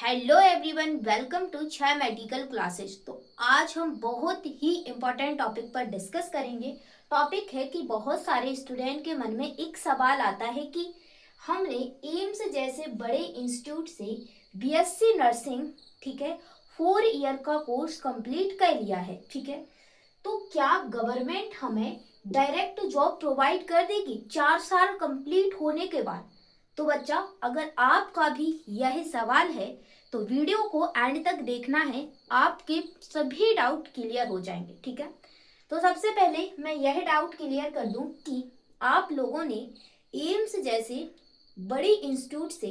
Hello everyone, welcome to छह medical classes. तो आज हम बहुत ही इम्पोर्टेंट टॉपिक पर डिस्कस करेंगे। टॉपिक है कि बहुत सारे स्टूडेंट के मन में एक सवाल आता है कि हमने एम्स जैसे बड़े इंस्टीट्यूट से बीएससी नर्सिंग, ठीक है, 4 ईयर का कोर्स कंप्लीट कर लिया है, ठीक है, तो क्या गवर्नमेंट हमें डायरेक्ट जॉब प्रोवाइड कर देगी 4 साल कंप्लीट होने के बाद। तो बच्चा, अगर आपका भी यह सवाल है तो वीडियो को एंड तक देखना है, आपके सभी डाउट क्लियर हो जाएंगे, ठीक है। तो सबसे पहले मैं यह डाउट क्लियर कर दूं कि आप लोगों ने एम्स जैसे बड़ी इंस्टीट्यूट से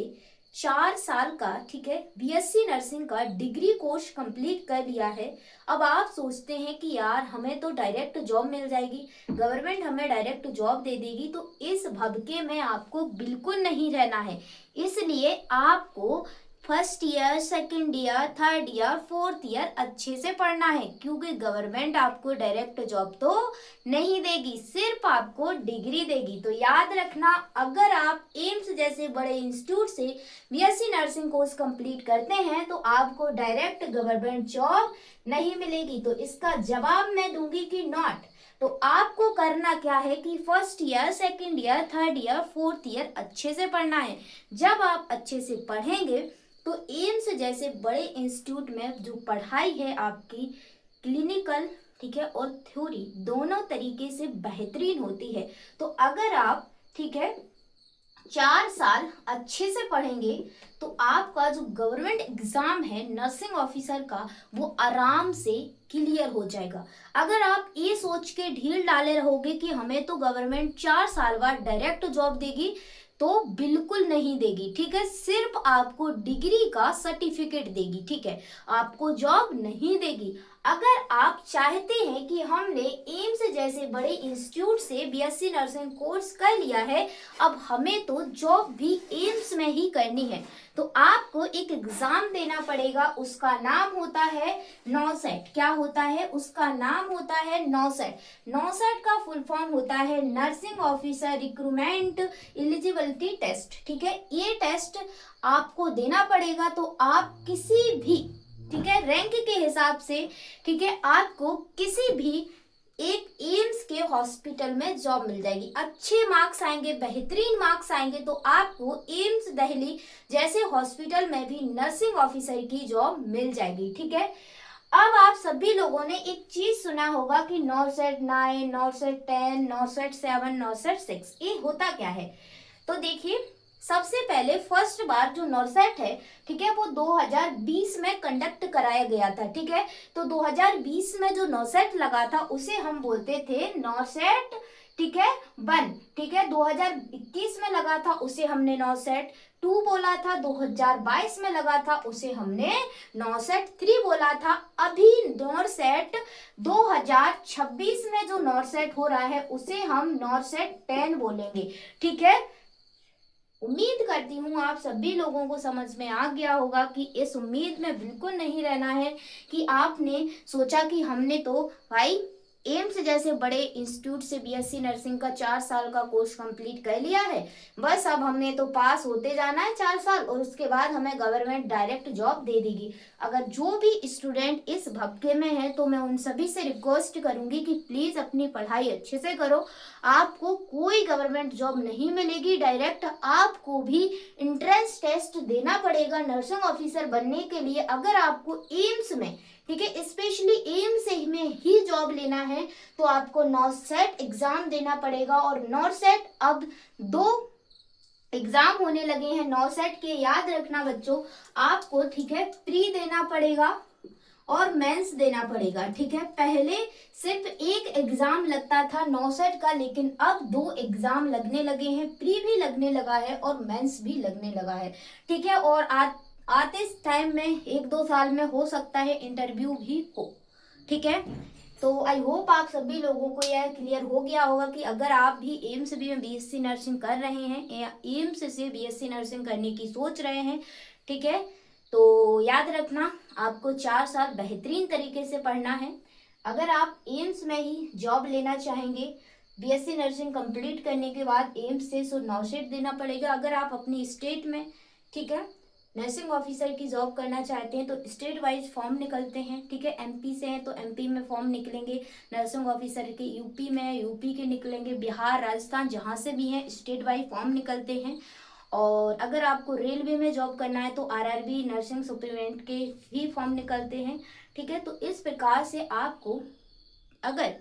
4 साल का, ठीक है, बीएससी नर्सिंग का डिग्री कोर्स कंप्लीट कर लिया है। अब आप सोचते हैं कि यार हमें तो डायरेक्ट जॉब मिल जाएगी, गवर्नमेंट हमें डायरेक्ट जॉब दे देगी, तो इस भभके में आपको बिल्कुल नहीं रहना है। इसलिए आपको first year, second year, third year, fourth year अच्छे से पढ़ना है, क्योंकि गवर्नमेंट आपको डायरेक्ट जॉब तो नहीं देगी, सिर्फ आपको डिग्री देगी। तो याद रखना, अगर आप एम्स जैसे बड़े इंस्टीट्यूट से बीएससी नर्सिंग कोर्स कंप्लीट करते हैं तो आपको डायरेक्ट गवर्नमेंट जॉब नहीं मिलेगी। तो इसका जवाब मैं दूंगी कि नॉट। तो आपको करना क्या है कि first year, second year, third year, fourth year अच्छे से पढ़ना है। जब आप अच्छे से पढ़ेंगे तो एम्स जैसे बड़े इंस्टीट्यूट में जो पढ़ाई है आपकी क्लिनिकल, ठीक है, और थ्योरी दोनों तरीके से बेहतरीन होती है। तो अगर आप, ठीक है, 4 साल अच्छे से पढ़ेंगे तो आपका जो गवर्नमेंट एग्जाम है नर्सिंग ऑफिसर का, वो आराम से क्लियर हो जाएगा। अगर आप ये सोच के ढील डाले रहोगे कि हमें तो गवर्नमेंट 4 साल बाद डायरेक्ट जॉब देगी, तो बिल्कुल नहीं देगी, ठीक है। सिर्फ आपको डिग्री का सर्टिफिकेट देगी, ठीक है, आपको जॉब नहीं देगी। अगर आप चाहते हैं कि हमने एम्स जैसे बड़े इंस्टीट्यूट से बीएससी नर्सिंग कोर्स कर लिया है, अब हमें तो जॉब भी एम्स में ही करनी है, तो आपको एक एग्जाम देना पड़ेगा। उसका नाम होता है नॉसेट। क्या होता है? उसका नाम होता है नॉसेट। नॉसेट का फुल फॉर्म होता है nursing officer recruitment eligibility test, ठीक है। ये टेस्ट आपको देना पड़ेगा। तो आप किसी भी, ठीक है, रैंक के हिसाब से, ठीक है, आपको किसी भी एक एम्स के हॉस्पिटल में जॉब मिल जाएगी। अच्छे मार्क्स आएंगे, बेहतरीन मार्क्स आएंगे तो आपको एम्स दिल्ली जैसे हॉस्पिटल में भी नर्सिंग ऑफिसर की जॉब मिल जाएगी, ठीक है। अब आप सभी लोगों ने एक चीज सुना होगा कि नॉर्सेट 9, नॉर्सेट 10, नॉर्सेट 7, नॉर्सेट 6, ये होता क्या है? तो देखिए, सबसे पहले फर्स्ट बार जो नॉर्सेट है, ठीक है, वो 2020 में कंडक्ट कराया गया था, ठीक है। तो 2020 में जो नॉर्सेट लगा था उसे हम बोलते थे नॉर्सेट, ठीक है, 1, ठीक है। 2021 में लगा था उसे हमने नॉर्सेट 2 बोला था। 2022 में लगा था उसे हमने नॉर्सेट 3 बोला था। अभी नॉर्सेट 2026 में जो नॉर्सेट हो रहा है उसे हम नॉर्सेट 10 बोलेंगे, ठीक है। उम्मीद करती हूँ आप सभी लोगों को समझ में आ गया होगा कि इस उम्मीद में बिल्कुल नहीं रहना है कि आपने सोचा कि हमने तो भाई एम्स जैसे बड़े इंस्टीट्यूट से बीएससी नर्सिंग का 4 साल का कोर्स कंप्लीट कर लिया है, बस अब हमने तो पास होते जाना है 4 साल और उसके बाद हमें गवर्नमेंट डायरेक्ट जॉब दे देगी। अगर जो भी स्टूडेंट इस भपके में है तो मैं उन सभी से रिक्वेस्ट करूंगी कि प्लीज अपनी पढ़ाई अच्छे से करो। आपको कोई गवर्नमेंट जॉब नहीं मिलेगी डायरेक्ट, आपको भी एंट्रेंस टेस्ट देना पड़ेगा नर्सिंग ऑफिसर बनने के लिए। अगर आपको एम्स में, ठीक है, स्पेशली एम्स में ही जॉब लेना है तो आपको नॉर्सेट एग्जाम देना पड़ेगा। और नॉर्सेट अब 2 एग्जाम होने लगे हैं नॉर्सेट के, याद रखना बच्चों, आपको, ठीक है, प्री देना पड़ेगा और मेंस देना पड़ेगा, ठीक है। पहले सिर्फ एक एग्जाम लगता था नॉर्सेट का, लेकिन अब 2 एग्जाम लगने लगे हैं, प्री भी लगने लगा है और मेंस भी लगने लगा है, ठीक है। और आते टाइम में 1-2 साल में हो सकता है इंटरव्यू भी हो, ठीक है। तो आई होप आप सभी लोगों को यह क्लियर हो गया होगा कि अगर आप भी एम्स भी में बीएससी नर्सिंग कर रहे हैं या एम्स से बीएससी नर्सिंग करने की सोच रहे हैं, ठीक है, तो याद रखना आपको 4 साल बेहतरीन तरीके से पढ़ना है। अगर आप एम्स में ही जॉब लेना चाहेंगे बीएससी नर्सिंग कंप्लीट करने के बाद एम्स से, सो नॉर्सेट देना पड़ेगा। अगर आप अपनी स्टेट में, ठीक है, नर्सिंग ऑफिसर की जॉब करना चाहते हैं तो स्टेट वाइज फॉर्म निकलते हैं, ठीक है। एमपी से हैं तो एमपी में फॉर्म निकलेंगे नर्सिंग ऑफिसर के, यूपी में यूपी के निकलेंगे, बिहार राजस्थान जहाँ से भी हैं स्टेट वाइज फॉर्म निकलते हैं। और अगर आपको रेलवे में जॉब करना है तो आरआरबी नर्सिंग सुपरिटेंडेंट के भी फॉर्म निकलते हैं, ठीक है। तो इस प्रकार से आपको अगर,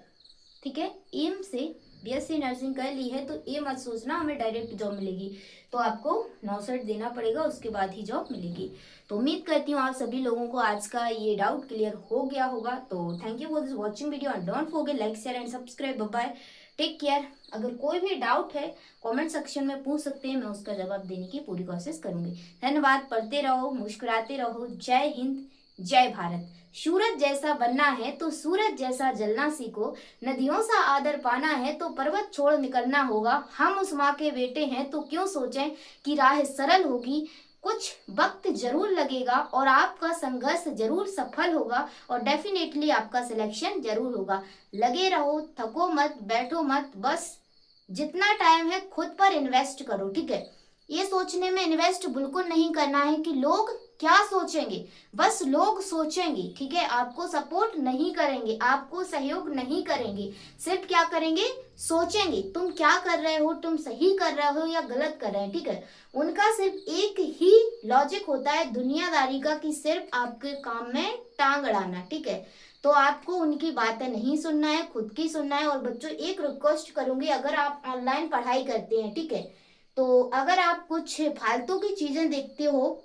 ठीक है, एम से बीएससी नर्सिंग कर ली है तो ये मत सोचना हमें डायरेक्ट जॉब मिलेगी, तो आपको 9 देना पड़ेगा, उसके बाद ही जॉब मिलेगी। तो उम्मीद करती हूँ आप सभी लोगों को आज का ये डाउट क्लियर हो गया होगा। तो thank you for this watching video and don't forget like share and subscribe. Bye, take care. अगर कोई भी डाउट है कमेंट सेक्शन में पूछ सकते हैं, मैं उसका जवाब देने की पूरी कोशिश करूंगी। धन्यवाद। पढ़ते रहो, मुस्कुराते रहो। जय हिंद, जय भारत। सूरज जैसा बनना है तो सूरज जैसा जलना सीखो, नदियों सा आदर पाना है तो पर्वत छोड़ निकलना होगा। हम उस माँ के बेटे हैं तो क्यों सोचें कि राह सरल होगी, कुछ वक्त जरूर लगेगा और आपका संघर्ष जरूर सफल होगा और डेफिनेटली आपका सिलेक्शन जरूर होगा। लगे रहो, थको मत, बैठो मत, बस जितना टाइम है खुद पर इन्वेस्ट करो, ठीक है। ये सोचने में इन्वेस्ट बिल्कुल नहीं करना है कि लोग क्या सोचेंगे, बस लोग सोचेंगे, ठीक है। आपको सपोर्ट नहीं करेंगे, आपको सहयोग नहीं करेंगे, सिर्फ क्या करेंगे, सोचेंगे तुम क्या कर रहे हो, तुम सही कर रहे हो या गलत कर रहे हैं, ठीक है। उनका सिर्फ एक ही लॉजिक होता है दुनियादारी का कि सिर्फ आपके काम में टांग अड़ाना, ठीक है। तो आपको उनकी बातें नहीं सुनना है, खुद की सुनना है। और बच्चों एक रिक्वेस्ट करूंगी, अगर आप ऑनलाइन पढ़ाई करते हैं, ठीक है, तो अगर आप कुछ फालतू की चीजें देखते हो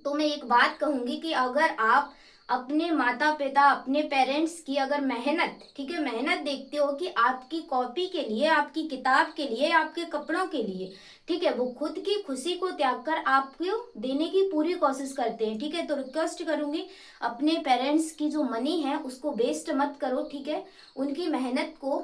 तो मैं एक बात कहूंगी कि अगर आप अपने माता पिता, अपने पेरेंट्स की अगर मेहनत, ठीक है, मेहनत देखते हो कि आपकी कॉपी के लिए, आपकी किताब के लिए, आपके कपड़ों के लिए, ठीक है, वो खुद की खुशी को त्याग कर आपको देने की पूरी कोशिश करते हैं, ठीक है, तो रिक्वेस्ट करूंगी अपने पेरेंट्स की जो मनी है उसको वेस्ट मत करो, ठीक है। उनकी मेहनत को,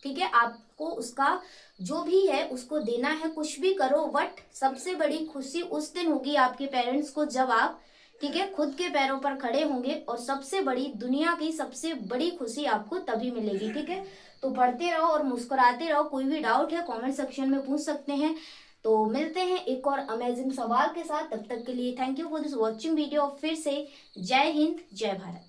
ठीक है, आपको उसका जो भी है उसको देना है, कुछ भी करो, बट सबसे बड़ी खुशी उस दिन होगी आपके पेरेंट्स को जब आप, ठीक है, खुद के पैरों पर खड़े होंगे। और सबसे बड़ी, दुनिया की सबसे बड़ी खुशी आपको तभी मिलेगी, ठीक है। तो पढ़ते रहो और मुस्कुराते रहो। कोई भी डाउट है कमेंट सेक्शन में पूछ सकते हैं। तो मिलते हैं एक और अमेजिंग सवाल के साथ, तब तक के लिए thank you for this watching video. फिर से जय हिंद, जय भारत।